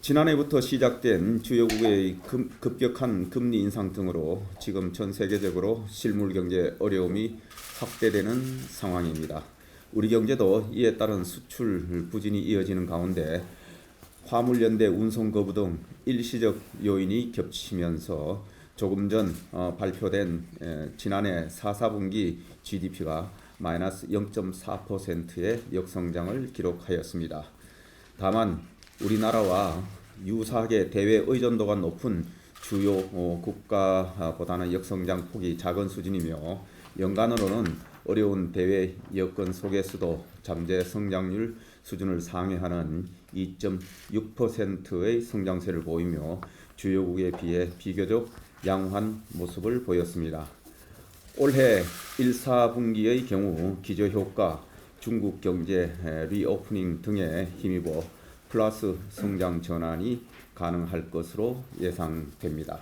지난해부터 시작된 주요국의 급격한 금리 인상 등으로 지금 전 세계적으로 실물 경제 어려움이 확대되는 상황입니다. 우리 경제도 이에 따른 수출 부진이 이어지는 가운데 화물연대 운송 거부 등 일시적 요인이 겹치면서 조금 전 발표된 지난해 4분기 GDP가 마이너스 0.4%의 역성장을 기록하였습니다. 다만 우리나라와 유사하게 대외 의존도가 높은 주요 국가보다는 역성장 폭이 작은 수준이며 연간으로는 어려운 대외 여건 속에서도 잠재 성장률 수준을 상회하는 2.6%의 성장세를 보이며 주요국에 비해 비교적 양호한 모습을 보였습니다. 올해 1, 4분기의 경우 기저효과, 중국 경제 리오프닝 등에 힘입어 플러스 성장 전환이 가능할 것으로 예상됩니다.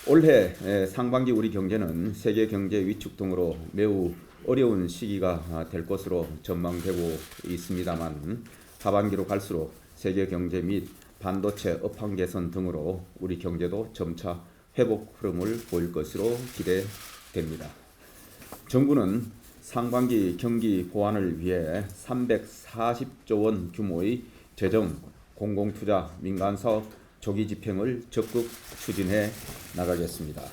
올해 상반기 우리 경제는 세계 경제 위축 등으로 매우 어려운 시기가 될 것으로 전망되고 있습니다만 하반기로 갈수록 세계 경제 및 반도체 업황 개선 등으로 우리 경제도 점차 회복 흐름을 보일 것으로 기대됩니다. 정부는 상반기 경기 보완을 위해 340조 원 규모의 재정, 공공투자, 민간사업 조기 집행을 적극 추진해 나가겠습니다.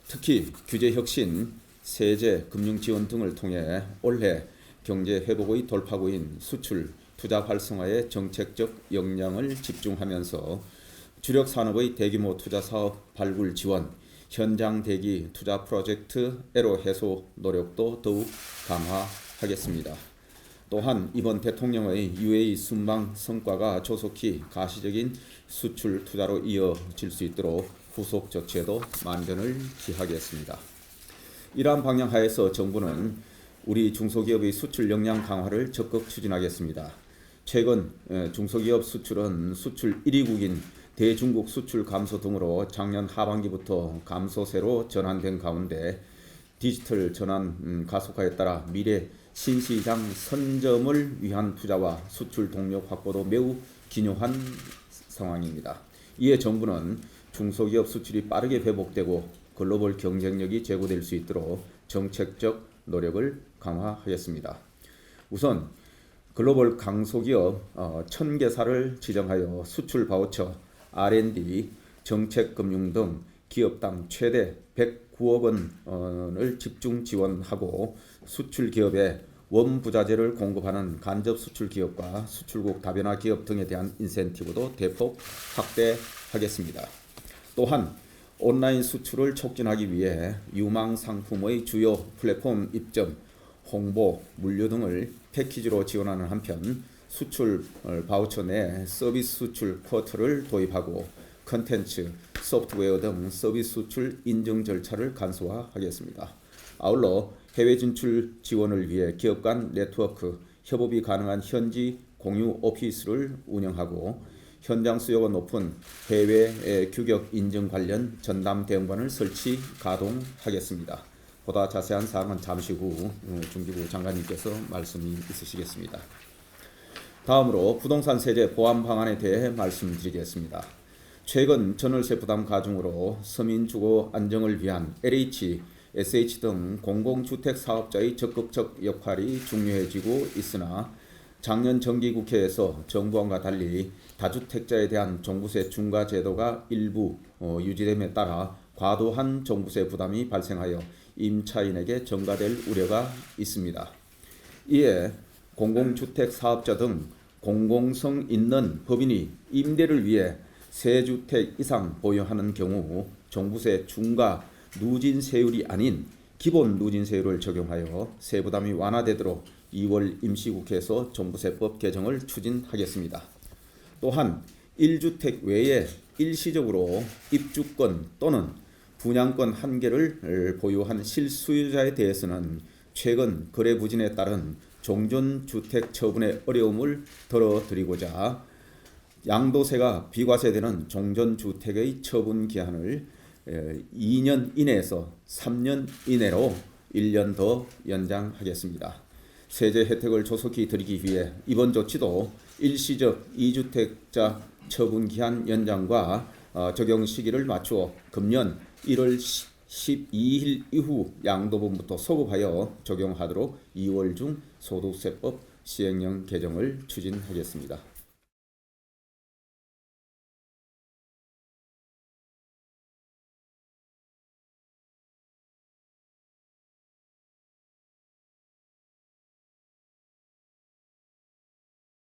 특히 규제혁신, 세제, 금융지원 등을 통해 올해 경제 회복의 돌파구인 수출, 투자 활성화에 정책적 역량을 집중하면서 주력 산업의 대규모 투자 사업 발굴 지원, 현장 대기 투자 프로젝트 애로 해소 노력도 더욱 강화하겠습니다. 또한 이번 대통령의 UAE 순방 성과가 조속히 가시적인 수출 투자로 이어질 수 있도록 후속 조치에도 만전을 기하겠습니다. 이러한 방향 하에서 정부는 우리 중소기업의 수출 역량 강화를 적극 추진하겠습니다. 최근 중소기업 수출은 수출 1위국인 대중국 수출 감소 등으로 작년 하반기부터 감소세로 전환된 가운데 디지털 전환 가속화에 따라 미래 신시장 선점을 위한 투자와 수출 동력 확보도 매우 기묘한 상황입니다. 이에 정부는 중소기업 수출이 빠르게 회복되고 글로벌 경쟁력이 제고될 수 있도록 정책적 노력을 강화하겠습니다. 우선 글로벌 강소기업 1000개사를 지정하여 수출 바우처, R&D, 정책금융 등 기업당 최대 109억 원을 집중 지원하고 수출 기업에 원부자재를 공급하는 간접 수출 기업과 수출국 다변화 기업 등에 대한 인센티브도 대폭 확대하겠습니다. 또한 온라인 수출을 촉진하기 위해 유망 상품의 주요 플랫폼 입점, 홍보, 물류 등을 패키지로 지원하는 한편 수출 바우처 내 서비스 수출 쿼터를 도입하고 컨텐츠, 소프트웨어 등 서비스 수출 인증 절차를 간소화하겠습니다. 아울러 해외 진출 지원을 위해 기업 간 네트워크, 협업이 가능한 현지 공유 오피스를 운영하고 현장 수요가 높은 해외 규격 인증 관련 전담 대응반을 설치 가동하겠습니다. 보다 자세한 사항은 잠시 후 중기부 장관님께서 말씀이 있으시겠습니다. 다음으로 부동산 세제 보완 방안에 대해 말씀드리겠습니다. 최근 전월세 부담 가중으로 서민 주거 안정을 위한 LH, SH 등 공공주택 사업자의 적극적 역할이 중요해지고 있으나 작년 정기국회에서 정부안과 달리 다주택자에 대한 종부세 중과 제도가 일부 유지됨에 따라 과도한 종부세 부담이 발생하여 임차인에게 전가될 우려가 있습니다. 이에 공공주택 사업자 등 공공성 있는 법인이 임대를 위해 세 주택 이상 보유하는 경우 종부세 중과 누진세율이 아닌 기본 누진세율을 적용하여 세부담이 완화되도록 2월 임시국회에서 종부세법 개정을 추진하겠습니다. 또한 1주택 외에 일시적으로 입주권 또는 분양권 한 개를 보유한 실수요자에 대해서는 최근 거래 부진에 따른 종전주택 처분의 어려움을 덜어드리고자 양도세가 비과세되는 종전주택의 처분 기한을 2년 이내에서 3년 이내로 1년 더 연장하겠습니다. 세제 혜택을 조속히 드리기 위해 이번 조치도 일시적 2주택자 처분 기한 연장과 적용 시기를 맞추어 금년 1월 12일 이후 양도분부터 소급하여 적용하도록 2월 중 소득세법 시행령 개정을 추진하겠습니다.